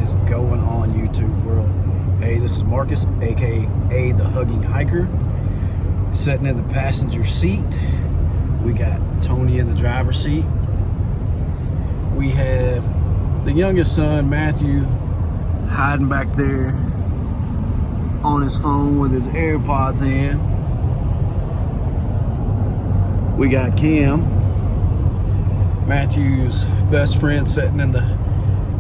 is going on, YouTube world? Hey, this is Marcus, aka TheHuggingHiker, sitting in the passenger seat. We got Tony in the driver's seat. We have the youngest son, Matthew, hiding back there on his phone with his AirPods in. We got Cam, Matthew's best friend, sitting in the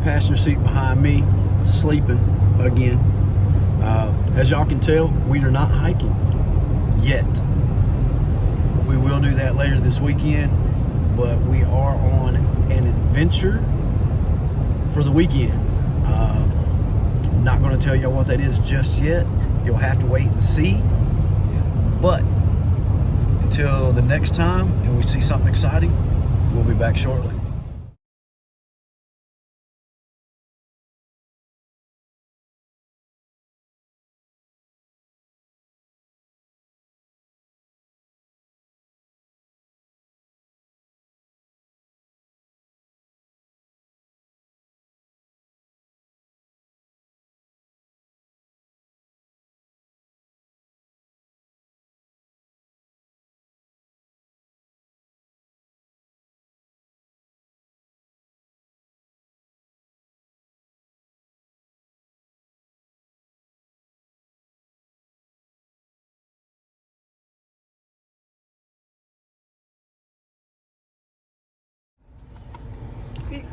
passenger seat behind me, sleeping again. As y'all can tell, we are not hiking yet. We will do that later this weekend, but we are on an adventure for the weekend. I'm not going to tell y'all what that is just yet. You'll have to wait and see. But until the next time and we see something exciting, we'll be back shortly.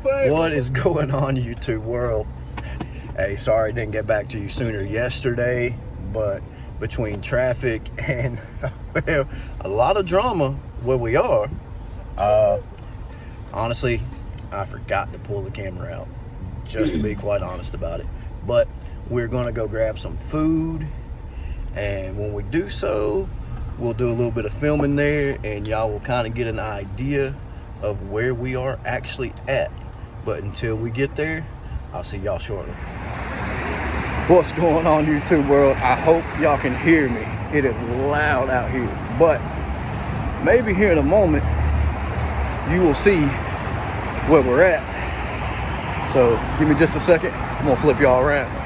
What is going on, YouTube world? Hey, sorry I didn't get back to you sooner yesterday, but between traffic and well, a lot of drama where we are, honestly, I forgot to pull the camera out, just to be quite honest about it. But we're gonna go grab some food, and when we do so, we'll do a little bit of filming there, and y'all will kind of get an idea of where we are actually at. But until we get there, I'll see y'all shortly. What's going on, YouTube world? I hope y'all can hear me. It is loud out here, but maybe here in a moment you will see where we're at. So give me just a second. I'm gonna flip y'all around.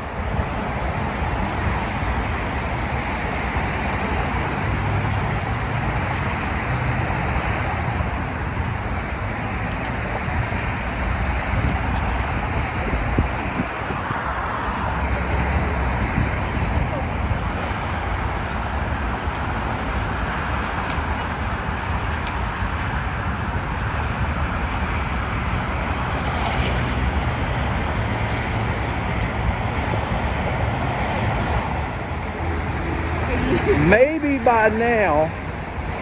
Maybe by now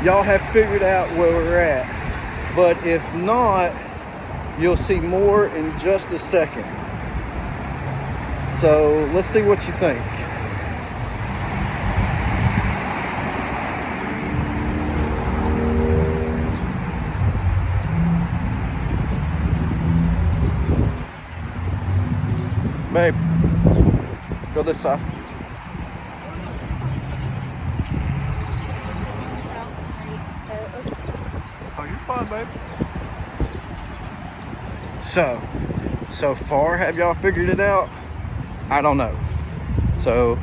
y'all have figured out where we're at, but if not, you'll see more in just a second. So let's see what you think. Babe, go this side. Oh, you're fine, babe. So far, have y'all figured it out? I don't know. So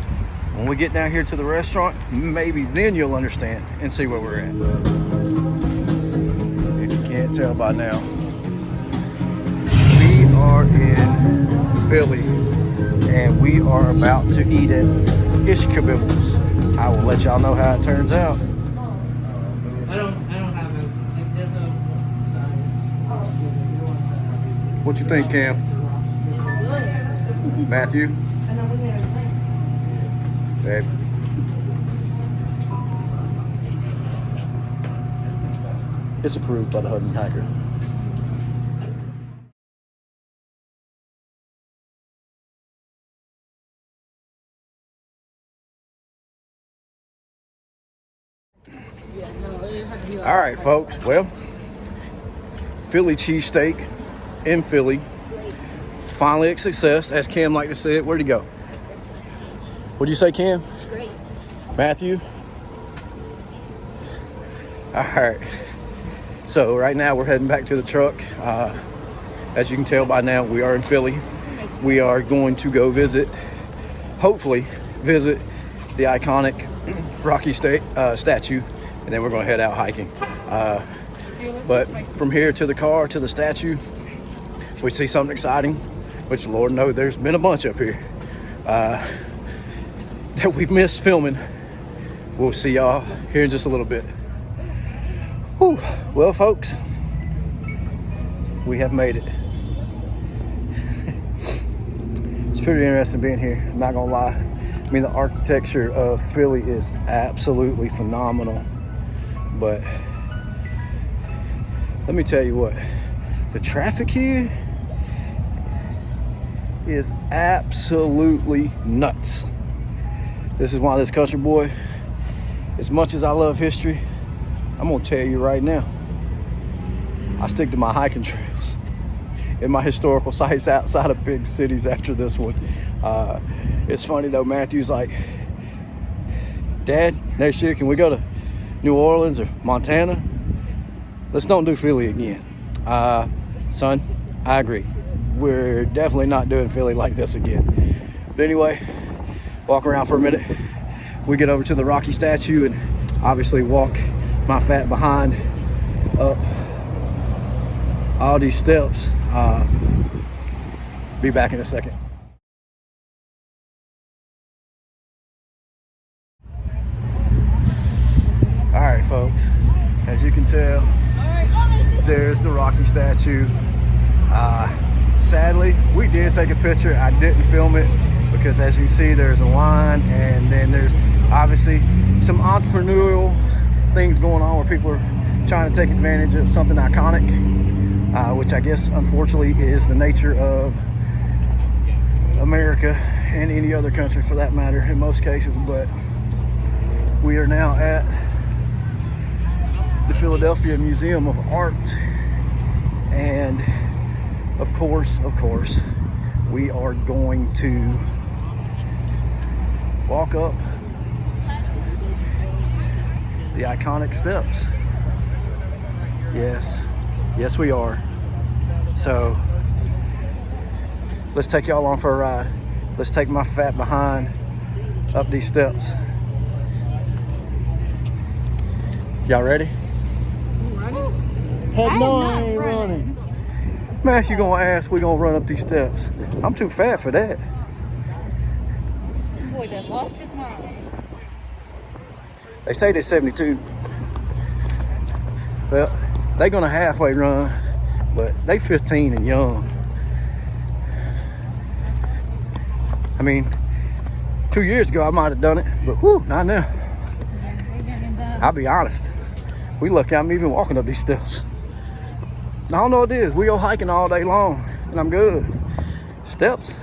when we get down here to the restaurant, maybe then you'll understand and see where we're at. If you can't tell by now, we are in Philly and we are about to eat at Ishkabibbles. I will let y'all know how it turns out. What you think, Cam? Matthew? Babe. It's approved by the Hugging Hiker. All right, folks. Well, Philly cheesesteak in Philly, finally a success, as Cam liked to say it. Where'd he go? What'd you say, Cam? It's great. Matthew? All right. So right now we're heading back to the truck. As you can tell by now, we are in Philly. we are going to go hopefully visit the iconic Rocky statue, and then we're going to head out hiking. But from here to the car to the statue, we see something exciting, which Lord knows there's been a bunch up here that we've missed filming. We'll see y'all here in just a little bit. Whew. Well, folks, we have made it. It's pretty interesting being here, I'm not gonna lie. I mean, the architecture of Philly is absolutely phenomenal, but let me tell you what, the traffic here is absolutely nuts. This is why this country boy, as much as I love history, I'm gonna tell you right now, I stick to my hiking trails and my historical sites outside of big cities after this one. It's funny though, Matthew's like, Dad, next year can we go to New Orleans or Montana? Let's don't do Philly again. Son, I agree. We're definitely not doing Philly like this again. But anyway, walk around for a minute. We get over to the Rocky statue and obviously walk my fat behind up all these steps. Be back in a second. All right, folks, as you can tell, there's the Rocky statue. Sadly, we did take a picture. I didn't film it because, as you can see, there's a line, and then there's obviously some entrepreneurial things going on where people are trying to take advantage of something iconic, which I guess unfortunately is the nature of America and any other country for that matter in most cases. But we are now at the Philadelphia Museum of Art, and of course we are going to walk up the iconic steps. Yes we are. So let's take y'all along for a ride. Let's take my fat behind up these steps. Y'all ready? Heck no, I ain't running. Matthew gonna ask, we gonna run up these steps. I'm too fat for that. Boy just lost his mind. They say they're 72. Well, they gonna halfway run, but they 15 and young. I mean, 2 years ago I might have done it, but whoo, not now. I'll be honest. We lucky I'm even walking up these steps. I don't know what it is. We go hiking all day long, and I'm good. Steps,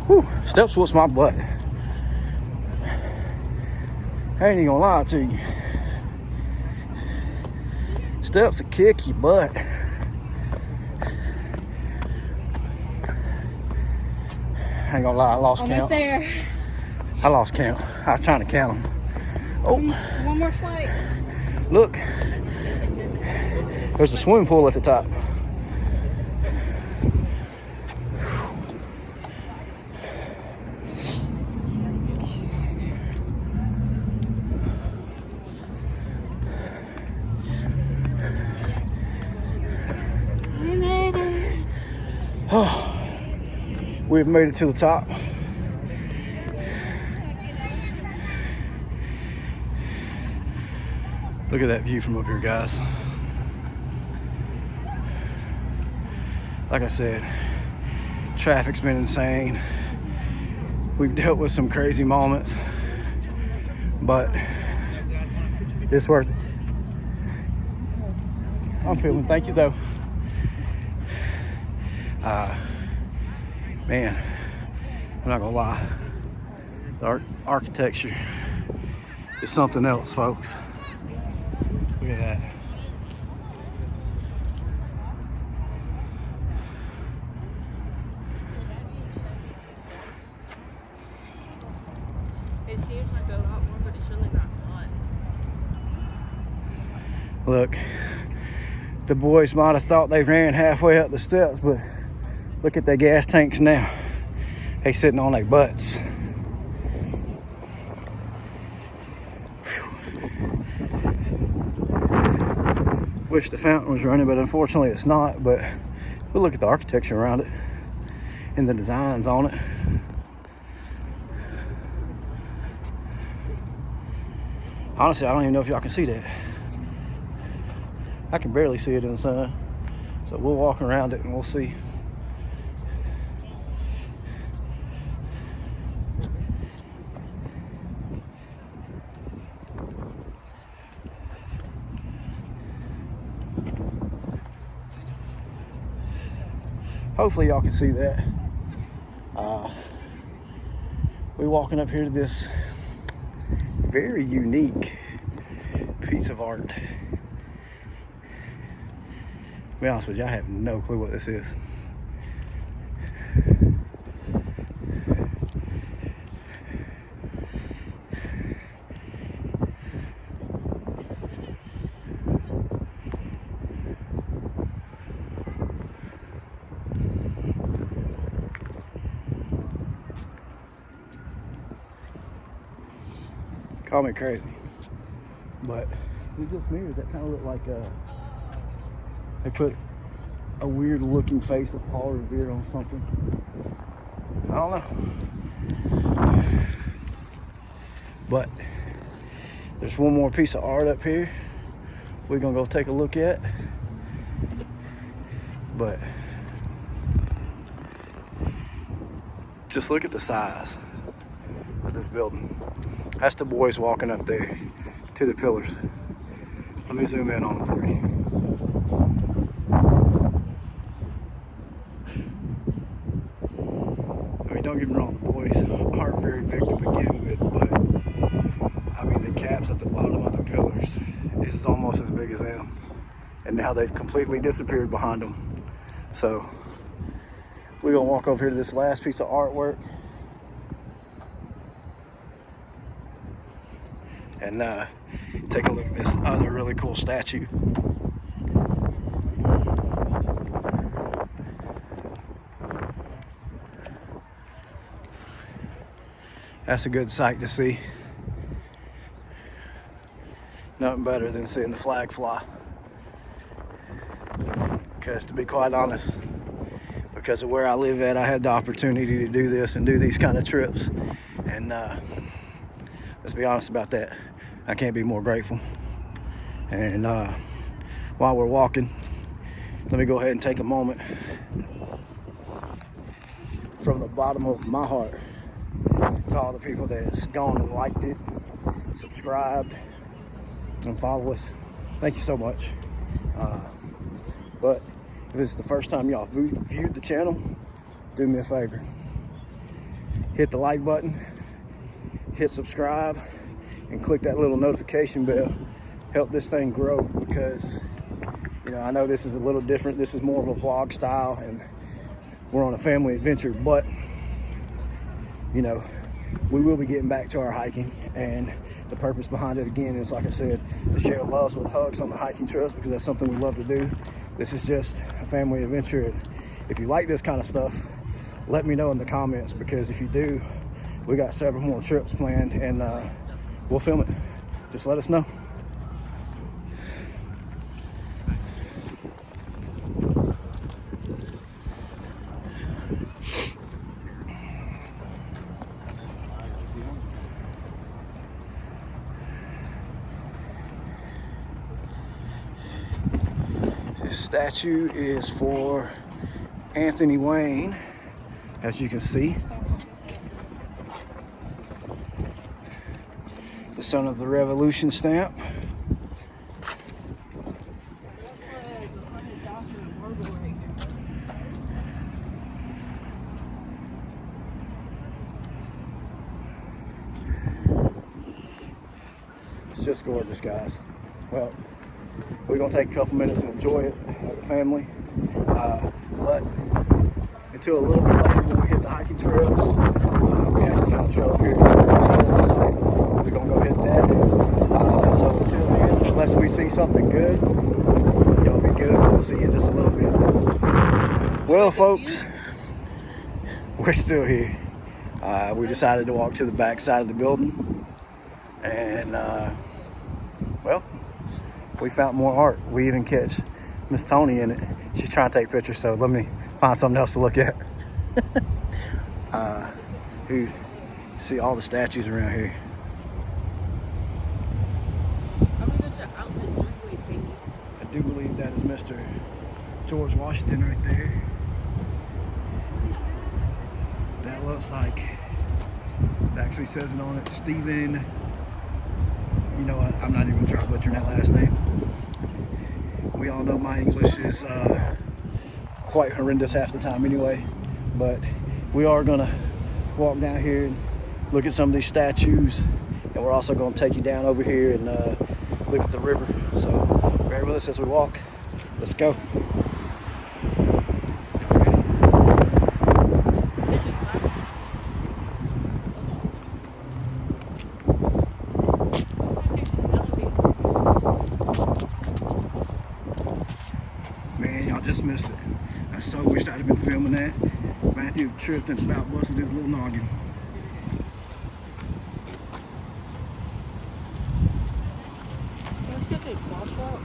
whoo, steps whoops my butt. I ain't even gonna lie to you. Steps will kick your butt. I ain't gonna lie, I lost count. Almost there. I lost count. I was trying to count them. Oh, one more flight. Look, there's a swimming pool at the top. We made it. Oh, we've made it to the top. Look at that view from up here, guys. Like I said, traffic's been insane. We've dealt with some crazy moments, but it's worth it. I'm feeling, thank you though. Man, I'm not gonna lie. The architecture is something else, folks. Look at that. It seems like a lot more, but it's really not fun. Look, the boys might have thought they ran halfway up the steps, but look at their gas tanks now. They sitting on their butts. Wish the fountain was running, but unfortunately it's not. But we'll look at the architecture around it and the designs on it. Honestly, I don't even know if y'all can see that. I can barely see it in the sun. So we'll walk around it and we'll see. Hopefully y'all can see that. We're walking up here to this very unique piece of art. To be honest with you, I have no clue what this is. Call me crazy, but these just mirrors that kind of look like they put a weird looking face of Paul Revere on something. I don't know, but there's one more piece of art up here we're gonna go take a look at. But just look at the size of this building. That's the boys walking up there to the pillars. Let me zoom in on them for you. I mean, don't get me wrong, the boys aren't very big to begin with, but I mean, the caps at the bottom of the pillars is almost as big as them. And now they've completely disappeared behind them. So we're gonna walk over here to this last piece of artwork. And take a look at this other really cool statue. That's a good sight to see. Nothing better than seeing the flag fly. Because to be quite honest, because of where I live at, I had the opportunity to do this and do these kind of trips. And let's be honest about that. I can't be more grateful. And while we're walking, let me go ahead and take a moment from the bottom of my heart to all the people that's gone and liked it, subscribed, and follow us. Thank you so much. But if it's the first time y'all viewed the channel, do me a favor. Hit the like button, hit subscribe, and click that little notification bell. Help this thing grow, because you know, I know this is a little different. This is more of a vlog style and we're on a family adventure, but you know, we will be getting back to our hiking, and the purpose behind it again is, like I said, to share loves with hugs on the hiking trails, because that's something we love to do. This is just a family adventure, and if you like this kind of stuff, let me know in the comments, because if you do, we got several more trips planned, and we'll film it. Just let us know. This statue is for Anthony Wayne, as you can see. The son of the Revolution stamp. It's just gorgeous, guys. Well, we're gonna take a couple minutes and enjoy it as a family. But until a little bit later, when we hit the hiking trails, we actually found a trail up here. So we're gonna go hit that. So until then, unless we see something good, y'all be good. We'll see you in just a little bit. Well, folks, we're still here. We decided to walk to the back side of the building, and well, we found more art. We even catch Miss Tony in it. She's trying to take pictures, so let me find something else to look at. See all the statues around here. I do believe that is Mr. George Washington right there. That looks like, it actually says it on it, Stephen, you know what, I'm not even gonna try butchering that last name. We all know my English is quite horrendous half the time anyway, but we are gonna walk down here and look at some of these statues, and we're also gonna take you down over here and look at the river. So bear with us as we walk. Let's go. Man, y'all just missed it. I so wished I'd have been filming that. Matthew tripped and about busted his little noggin. Let's get the crosswalk.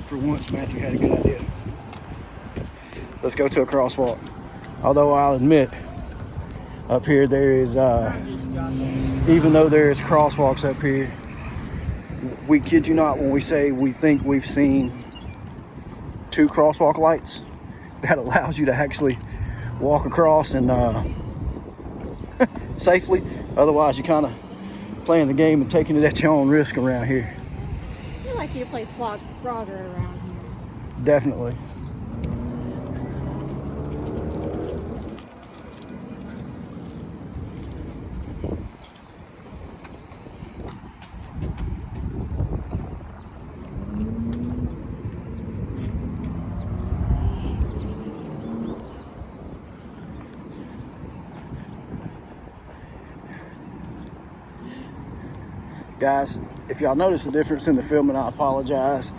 For once, Matthew had a good idea. Let's go to a crosswalk. Although I'll admit, up here there is, even though there is crosswalks up here, we kid you not when we say we think we've seen 2 crosswalk lights that allows you to actually walk across and safely. Otherwise, you're kind of playing the game and taking it at your own risk around here. I feel like you to play Frogger around here. Definitely. Guys, if y'all notice the difference in the filming, I apologize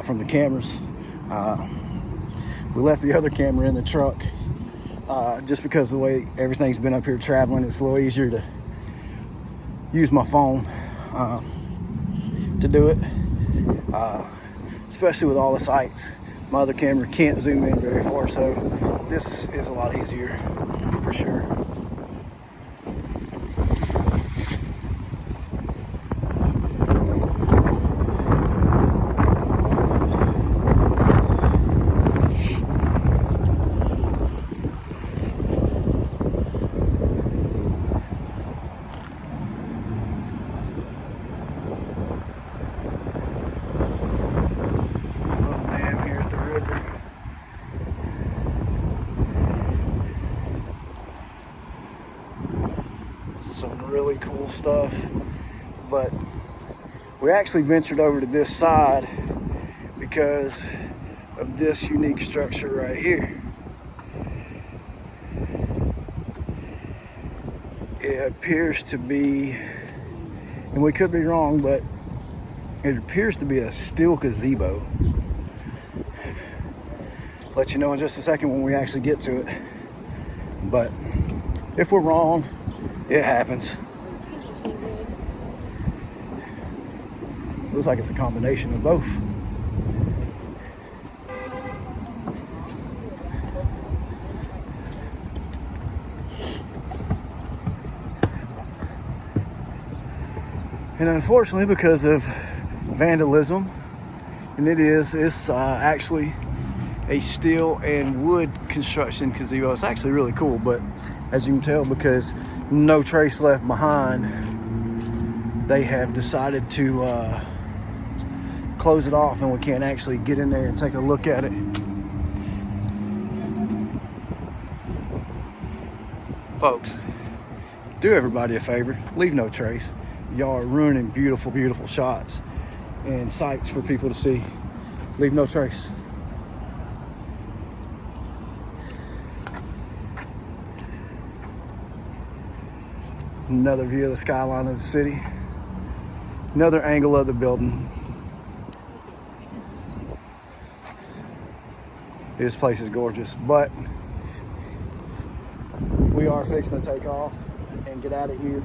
from the cameras. We left the other camera in the truck just because of the way everything's been up here traveling. It's a little easier to use my phone to do it, especially with all the sights. My other camera can't zoom in very far, so this is a lot easier for sure. Some really cool stuff, but we actually ventured over to this side because of this unique structure right here. It appears to be, and we could be wrong, but it appears to be a steel gazebo. I'll let you know in just a second when we actually get to it, but if we're wrong, it happens. These are so good. Looks like it's a combination of both. And unfortunately, because of vandalism, and it's actually a steel and wood construction gazebo. It's actually really cool, but as you can tell, because no trace left behind, they have decided to close it off, and we can't actually get in there and take a look at it. Folks, do everybody a favor, leave no trace. Y'all are ruining beautiful, beautiful shots and sights for people to see. Leave no trace. Another view of the skyline of the city. Another angle of the building. This place is gorgeous, but we are fixing to take off and get out of here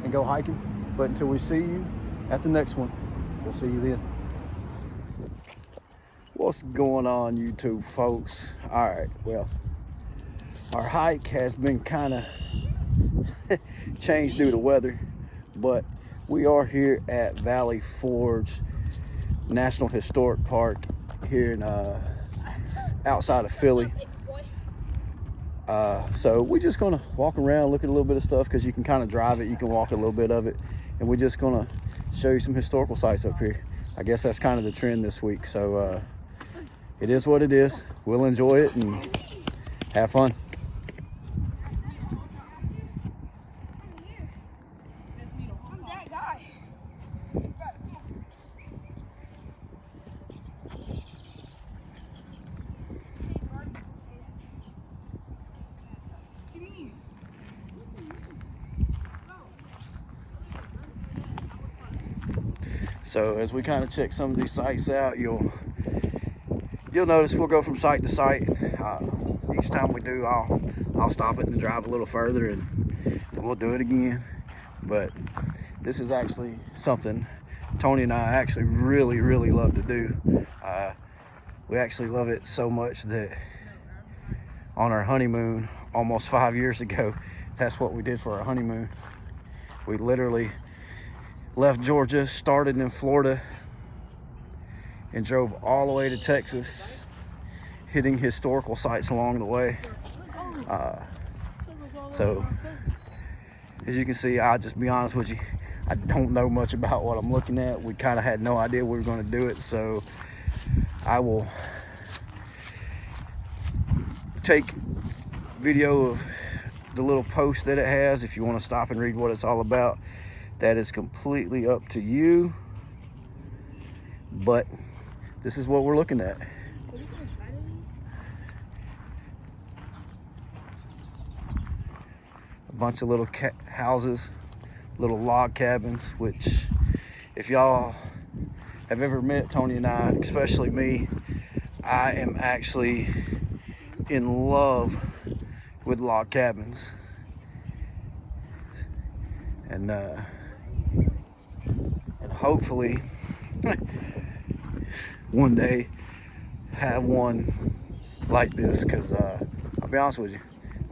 and go hiking. But until we see you at the next one, we'll see you then. What's going on, YouTube folks? All right, well, our hike has been kind of changed due to weather, but we are here at Valley Forge National Historic Park here in outside of Philly. So we're just gonna walk around, look at a little bit of stuff, because you can kind of drive it, you can walk a little bit of it, and we're just gonna show you some historical sites up here. I guess that's kind of the trend this week, so it is what it is. We'll enjoy it and have fun. So as we kind of check some of these sites out, you'll notice we'll go from site to site. Each time we do, I'll stop it and drive a little further, and then we'll do it again. But this is actually something Tony and I actually really love to do. We actually love it so much that on our honeymoon almost 5 years ago, that's what we did for our honeymoon. We literally left Georgia, started in Florida, and drove all the way to Texas, hitting historical sites along the way. So as you can see, I'll just be honest with you, I don't know much about what I'm looking at. We kind of had no idea we were going to do it, so I will take video of the little post that it has. If you want to stop and read what it's all about, that is completely up to you, but this is what we're looking at. A bunch of little houses, little log cabins, which if y'all have ever met Tony and I, especially me, I am actually in love with log cabins. And hopefully one day have one like this, because I'll be honest with you,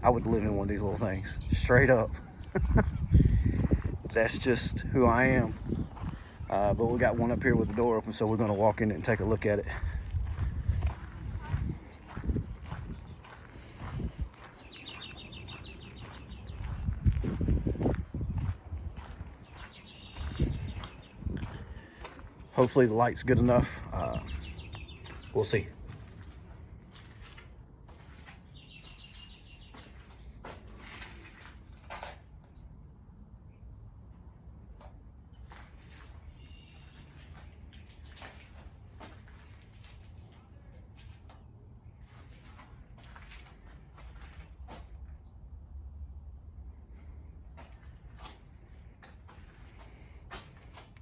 I would live in one of these little things, straight up. That's just who I am. But we got one up here with the door open, so we're going to walk in it and take a look at it. Hopefully the light's good enough. We'll see.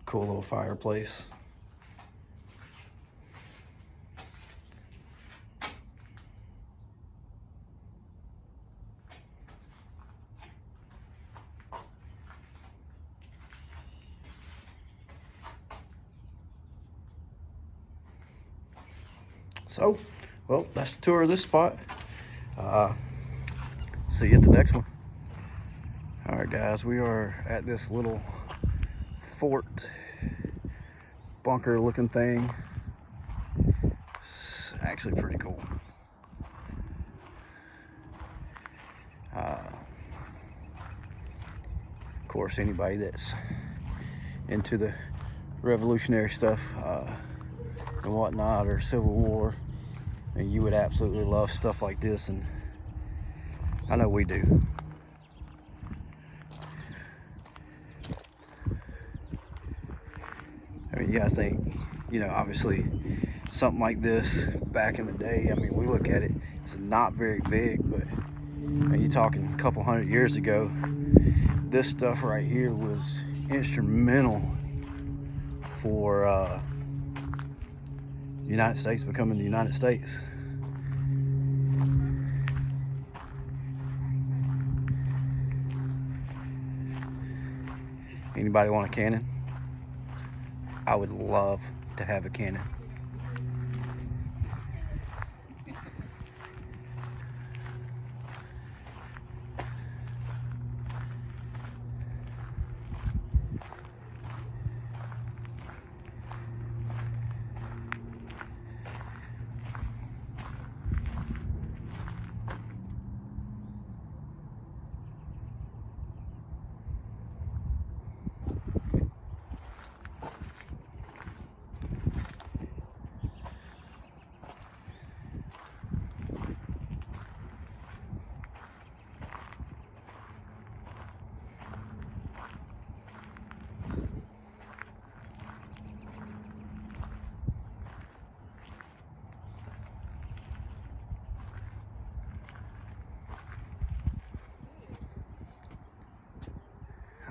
Cool little fireplace. So, well, that's the tour of this spot. See you at the next one. All right, guys, we are at this little fort bunker looking thing. It's actually pretty cool. Of course, anybody that's into the revolutionary stuff and whatnot, or Civil War, and you would absolutely love stuff like this, and I know we do. I mean, you gotta think, you know, obviously something like this back in the day, I mean, we look at it, it's not very big, but I mean, you're talking a couple 100 years ago, this stuff right here was instrumental for United States becoming the United States. Anybody want a cannon? I would love to have a cannon.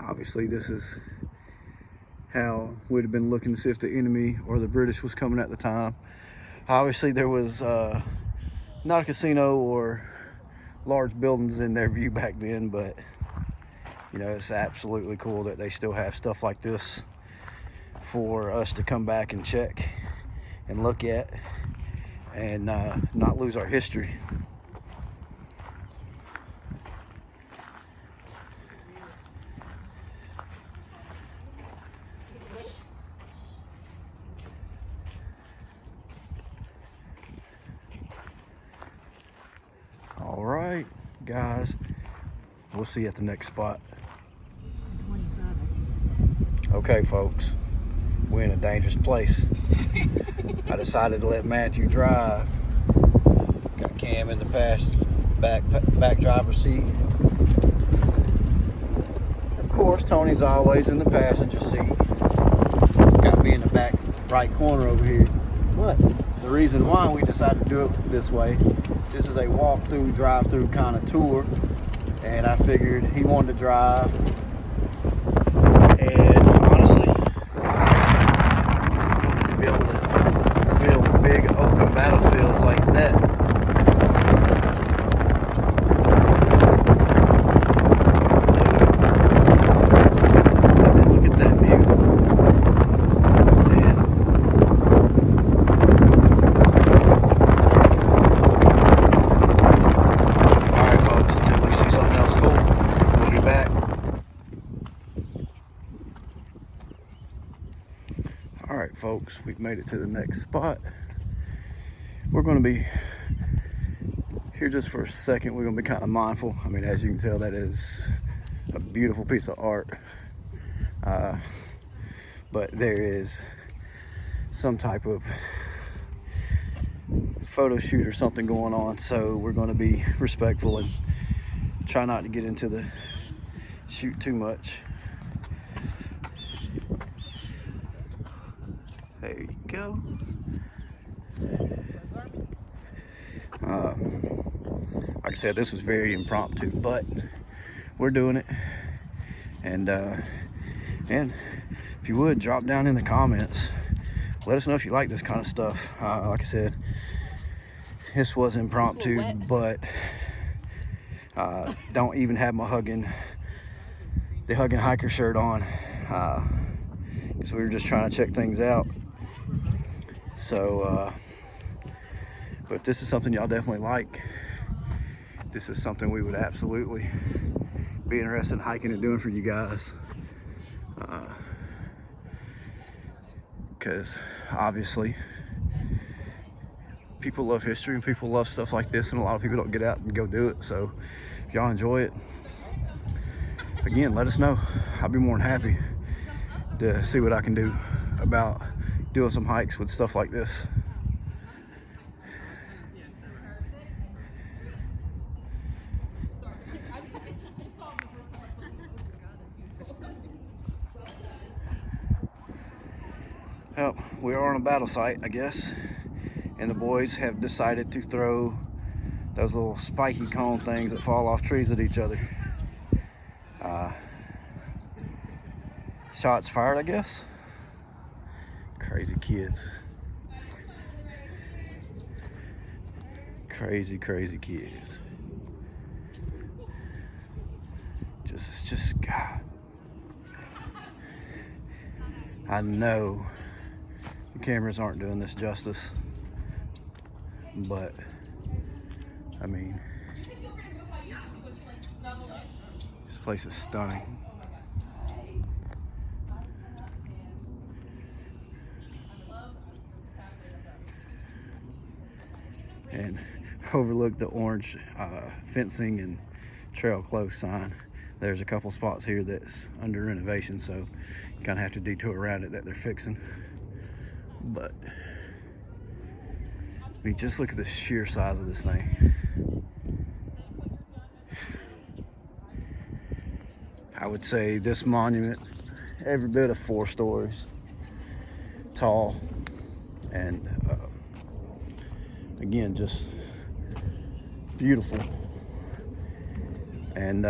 Obviously, this is how we'd have been looking to see if the enemy or the British was coming at the time. Obviously, there was not a casino or large buildings in their view back then, but you know, it's absolutely cool that they still have stuff like this for us to come back and check and look at and not lose our history. All right, guys, we'll see you at the next spot. 25, I think. Okay, folks, we're in a dangerous place. I decided to let Matthew drive. Got Cam in the back driver's seat. Of course, Tony's always in the passenger seat. Got me in the back right corner over here. But the reason why we decided to do it this way, this is a walk-through, drive-through kind of tour, and I figured he wanted to drive, and honestly, to be able to feel big open battlefields like that. Look at that view. Alright folks, we've made it to the next spot. We're going to be here just for a second. We're going to be kind of mindful. I mean, as you can tell, that is a beautiful piece of art. But there is some type of photo shoot or something going on, so we're going to be respectful and try not to get into the shoot too much. There you go. Like I said, this was very impromptu, but we're doing it. And if you would, drop down in the comments. Let us know if you like this kind of stuff. Like I said, this was impromptu, but don't even have my the Hugging Hiker shirt on, because we were just trying to check things out. So, but if this is something y'all definitely like, this is something we would absolutely be interested in hiking and doing for you guys. Because obviously people love history and people love stuff like this, and a lot of people don't get out and go do it. So if y'all enjoy it, again, let us know. I'll be more than happy to see what I can do about doing some hikes with stuff like this. Well, we are on a battle site, I guess, and the boys have decided to throw those little spiky cone things that fall off trees at each other. Shots fired, I guess. Crazy kids. Crazy, crazy kids. Just God. I know the cameras aren't doing this justice, but I mean, this place is stunning. And overlook the orange fencing and trail close sign. There's a couple spots here that's under renovation, so you kind of have to detour around it that they're fixing. But I mean, just look at the sheer size of this thing. I would say this monument's every bit of 4 stories tall, and again, just beautiful. And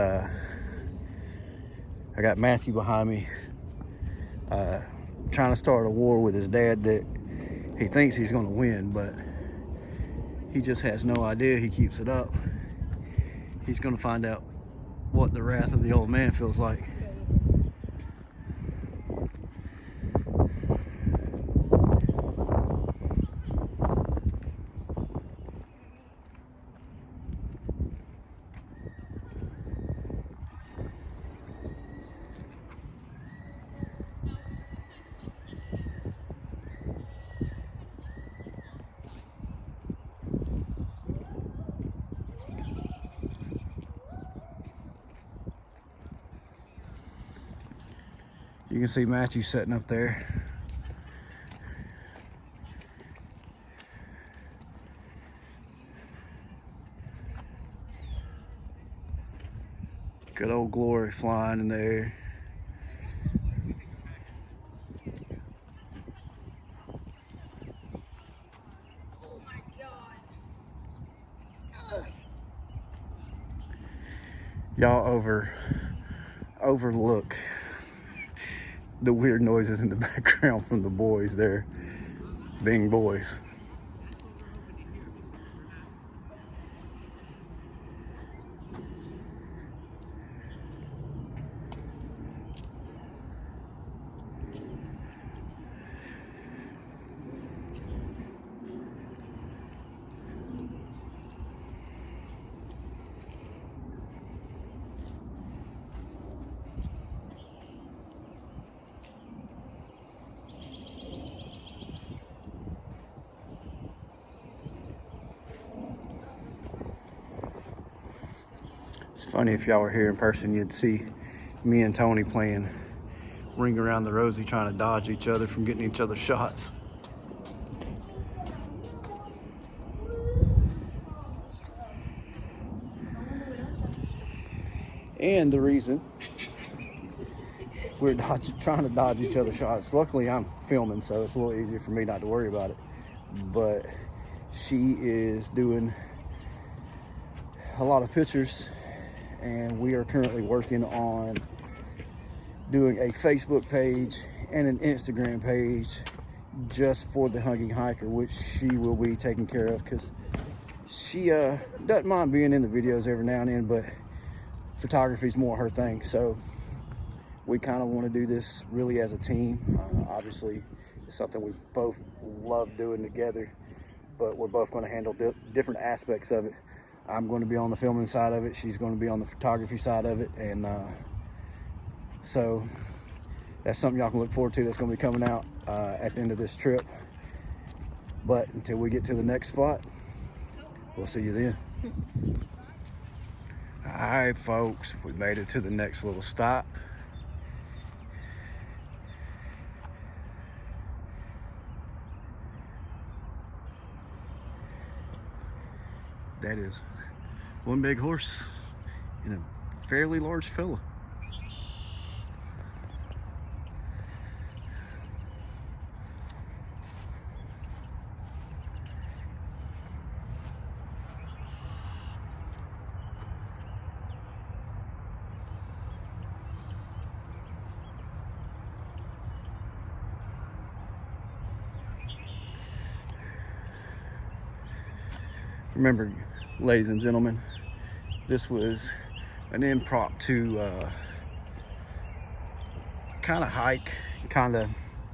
I got Matthew behind me trying to start a war with his dad that he thinks he's going to win, but he just has no idea. He keeps it up. He's going to find out what the wrath of the old man feels like. You can see Matthew sitting up there. Good old Glory flying in there. Oh my God. Y'all overlook the weird noises in the background from the boys there being boys. It's funny, if y'all were here in person, you'd see me and Tony playing Ring Around the Rosie, trying to dodge each other from getting each other shots. And the reason we're trying to dodge each other's shots, luckily I'm filming, so it's a little easier for me not to worry about it. But she is doing a lot of pictures, and we are currently working on doing a Facebook page and an Instagram page just for the Hugging Hiker, which she will be taking care of, because she doesn't mind being in the videos every now and then, but photography is more her thing. So we kind of want to do this really as a team. Obviously, it's something we both love doing together, but we're both going to handle different aspects of it. I'm going to be on the filming side of it. She's going to be on the photography side of it. And so that's something y'all can look forward to, that's going to be coming out at the end of this trip. But until we get to the next spot, we'll see you then. All right, folks, we made it to the next little stop. That is one big horse and a fairly large fella. Remember, ladies and gentlemen, this was an impromptu kind of hike, kind of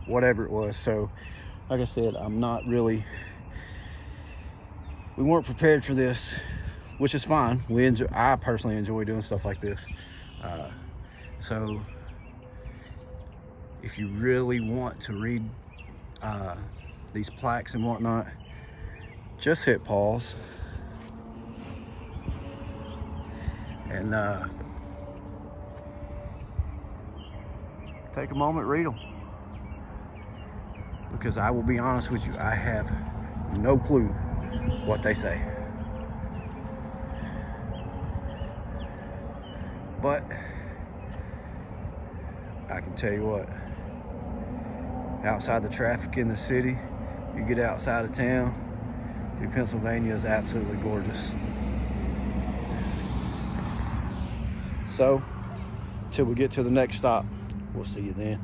whatever it was. So like I said, we weren't prepared for this, which is fine. I personally enjoy doing stuff like this. So if you really want to read these plaques and whatnot, just hit pause and take a moment, read them. Because I will be honest with you, I have no clue what they say. But I can tell you what, outside the traffic in the city, you get outside of town, through Pennsylvania is absolutely gorgeous. So, till we get to the next stop, we'll see you then.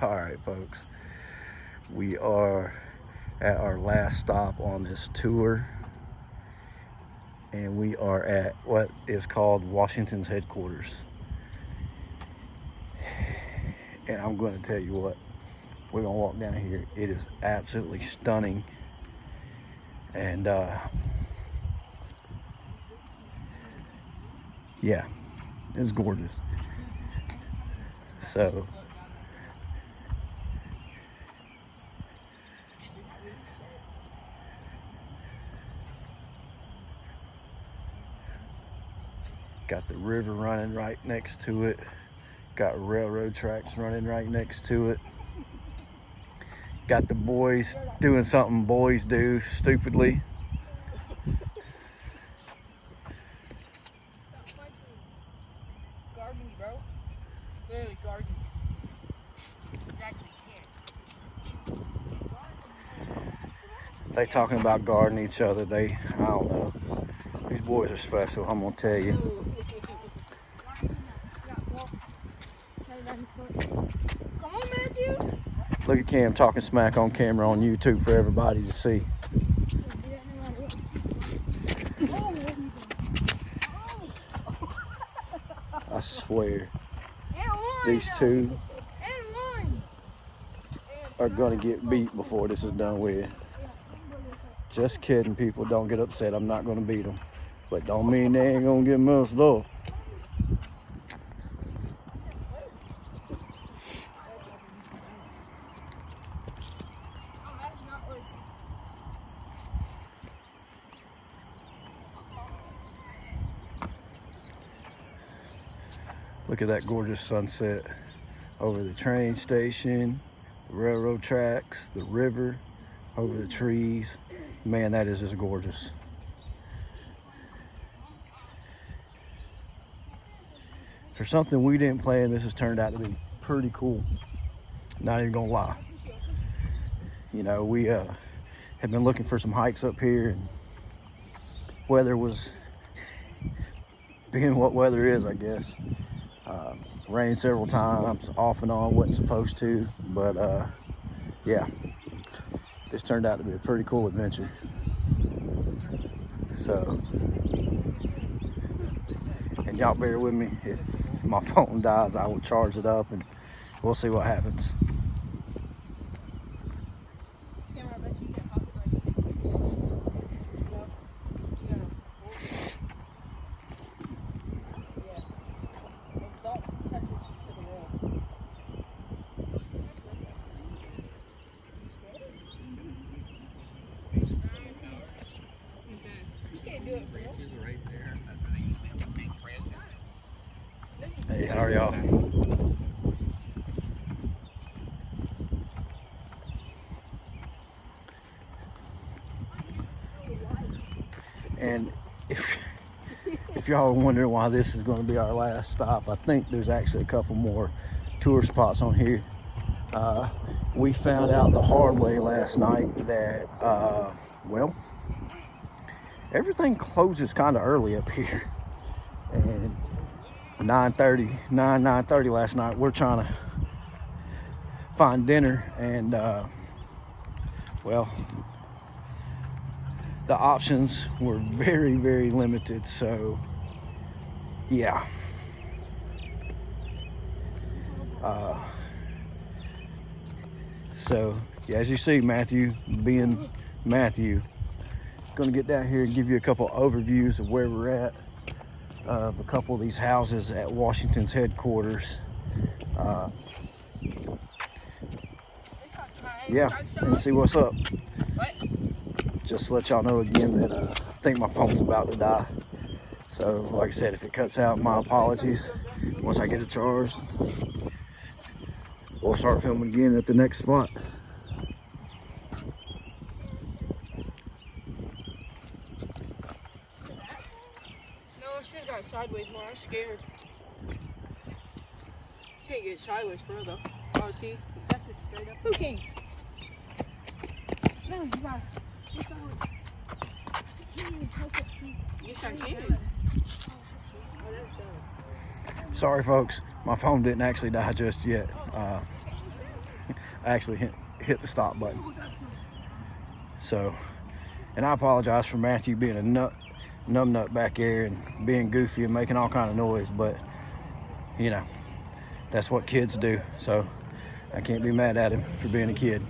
All right, folks, we are at our last stop on this tour, and we are at what is called Washington's headquarters. And I'm going to tell you what, we're going to walk down here. It is absolutely stunning. And yeah, it's gorgeous. So got the river running right next to it. Got railroad tracks running right next to it. Got the boys doing something boys do stupidly. Gardening, bro. Literally gardening. Exactly. They talking about guarding each other. I don't know. These boys are special, I'm gonna tell you. Come on, Matthew. Look at Cam talking smack on camera on YouTube for everybody to see. I swear, these two are gonna get beat before this is done with. Just kidding, people. Don't get upset. I'm not gonna beat them, but don't mean they ain't gonna get messed up. Look at that gorgeous sunset over the train station, the railroad tracks, the river, over the trees. Man, that is just gorgeous. For something we didn't plan, this has turned out to be pretty cool. Not even gonna lie. You know, we have been looking for some hikes up here, and weather was being what weather is, I guess. Rained several times, off and on, wasn't supposed to, but yeah, this turned out to be a pretty cool adventure. So, and y'all bear with me. If my phone dies, I will charge it up and we'll see what happens. Hey, how are y'all? And if y'all are wondering why this is going to be our last stop, I think there's actually a couple more tour spots on here. We found out the hard way last night that, well, everything closes kind of early up here. And 9:30 last night, we're trying to find dinner, and well, the options were very, very limited. So yeah. So yeah, as you see, Matthew being Matthew, gonna get down here and give you a couple overviews of where we're at, of a couple of these houses at Washington's headquarters. Yeah, and see what's up. What? Just to let y'all know again that I think my phone's about to die. So like I said, if it cuts out, my apologies. Once I get it charged, we'll start filming again at the next spot. No, I should have got sideways more. I'm scared. Can't get sideways further. Oh, see? That's just straight up. Okay. No, you got it. Yes, I can. Oh, that's done. Sorry folks, my phone didn't actually die just yet. I actually hit the stop button. So, and I apologize for Matthew being a numb nut back there and being goofy and making all kind of noise, but you know, that's what kids do. So I can't be mad at him for being a kid.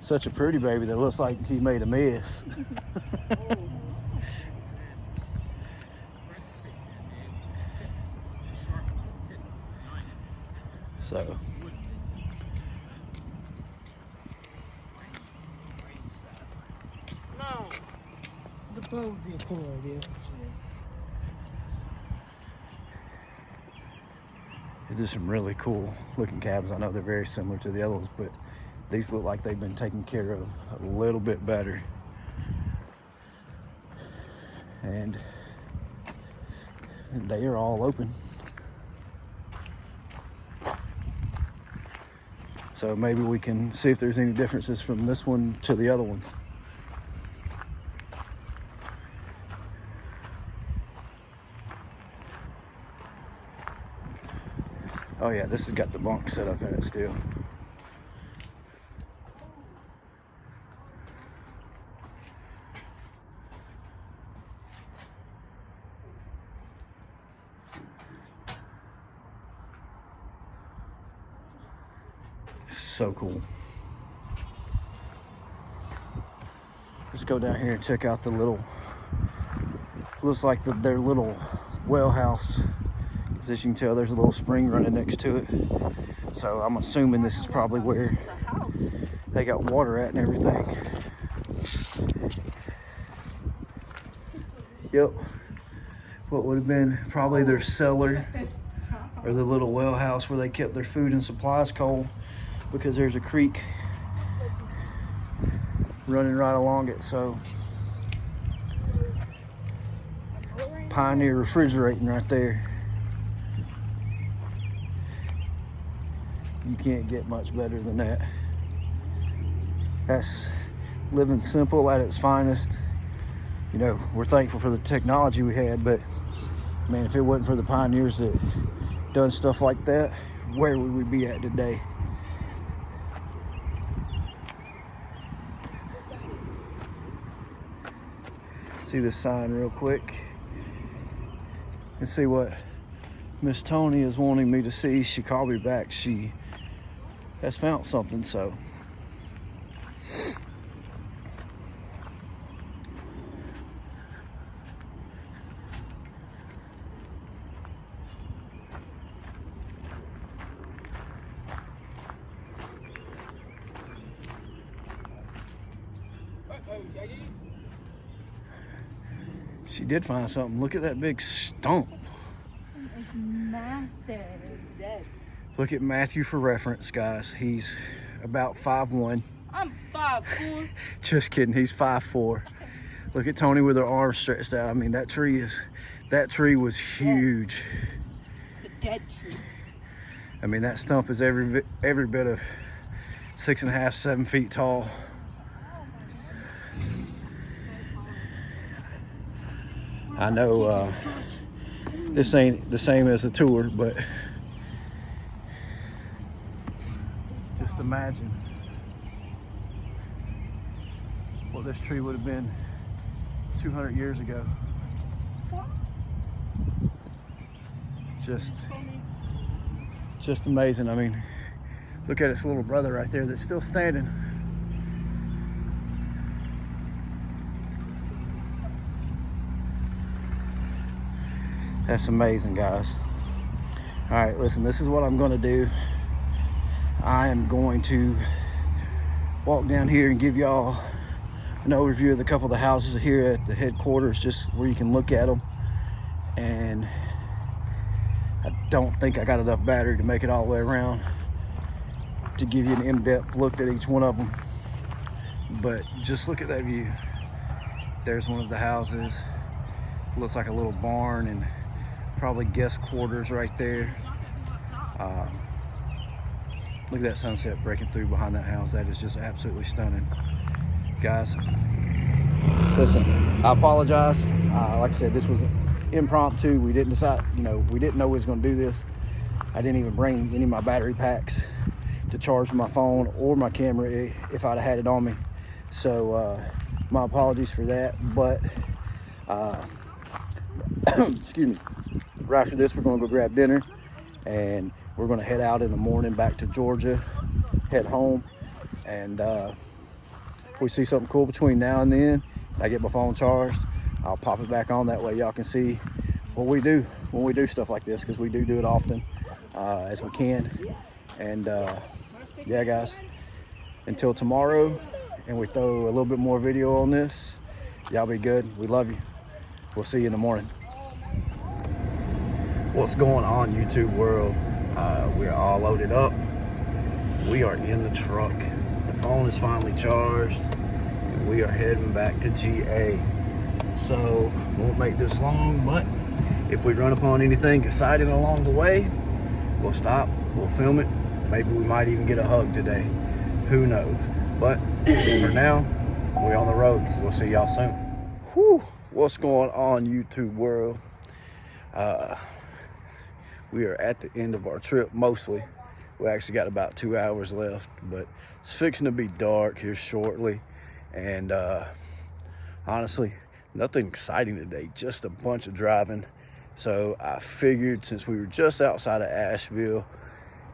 Such a pretty baby that looks like he made a mess. So No. The bow would be a cool idea. these are some really cool looking cabins. I know they're very similar to the other ones, but these look like they've been taken care of a little bit better. And they are all open. So maybe we can see if there's any differences from this one to the other ones. Oh yeah, this has got the bunk set up in it still. So cool. Let's go down here and check out the little, looks like their little well house. As you can tell, there's a little spring running next to it. So I'm assuming this is probably where they got water at and everything. Yep. What would have been probably their cellar or the little well house where they kept their food and supplies cold, because there's a creek running right along it. So Pioneer Refrigerating right there. You can't get much better than that. That's living simple at its finest. You know, we're thankful for the technology we had, but man, if it wasn't for the pioneers that done stuff like that, where would we be at today? See this sign real quick and see what Miss Tony is wanting me to see. She called me back. She has found something, so she did find something. Look at that big stump. It's massive. Dead. Look at Matthew for reference, guys. He's about 5'1". I'm 5'4". Just kidding, he's 5'4". Look at Tony with her arms stretched out. I mean, that tree was huge. It's a dead tree. I mean, that stump is every bit of 6.5, 7 feet tall. I know this ain't the same as the tour, but just imagine what this tree would have been 200 years ago. Just amazing. I mean, look at its little brother right there that's still standing. That's amazing, guys. All right, listen, this is what I'm gonna do. I am going to walk down here and give y'all an overview of the couple of the houses here at the headquarters, just where you can look at them. And I don't think I got enough battery to make it all the way around to give you an in-depth look at each one of them. But just look at that view. There's one of the houses. Looks like a little barn and probably guest quarters right there. Look at that sunset breaking through behind that house. That is just absolutely stunning. Guys, listen, I apologize. Like I said, this was impromptu. We didn't decide, we didn't know we was gonna do this. I didn't even bring any of my battery packs to charge my phone or my camera if I'd have had it on me. So my apologies for that. But excuse me, right after this we're gonna go grab dinner, and we're gonna head out in the morning back to Georgia, head home. And if we see something cool between now and then, I get my phone charged, I'll pop it back on. That way y'all can see what we do when we do stuff like this, because we do it often as we can. And yeah, guys, until tomorrow, and we throw a little bit more video on this, y'all be good. We love you. We'll see you in the morning. What's going on, YouTube world? We're all loaded up. We are in the truck. The phone is finally charged, and we are heading back to GA. So won't make this long, but if we run upon anything exciting along the way, we'll stop, we'll film it. Maybe we might even get a hug today. Who knows? But for now, we're on the road. We'll see y'all soon. Whew. What's going on, YouTube world? We are at the end of our trip, mostly. We actually got about 2 hours left, but it's fixing to be dark here shortly. And honestly, nothing exciting today, just a bunch of driving. So I figured, since we were just outside of Asheville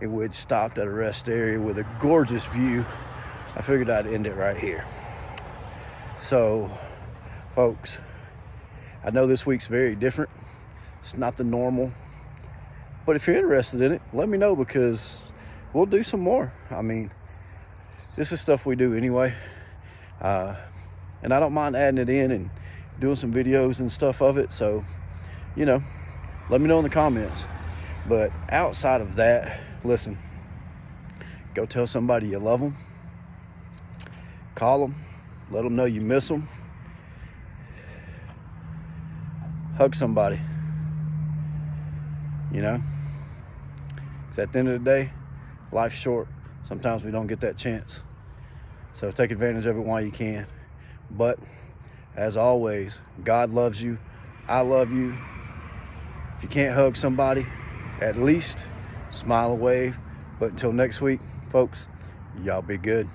and we'd stopped at a rest area with a gorgeous view, I figured I'd end it right here. So, folks, I know this week's very different. It's not the normal. But if you're interested in it, let me know, because we'll do some more. I mean, this is stuff we do anyway. And I don't mind adding it in and doing some videos and stuff of it. So, let me know in the comments. But outside of that, listen, go tell somebody you love them. Call them. Let them know you miss them. Hug somebody. Because at the end of the day, life's short. Sometimes we don't get that chance. So take advantage of it while you can. But as always, God loves you. I love you. If you can't hug somebody, at least smile or wave. But until next week, folks, y'all be good.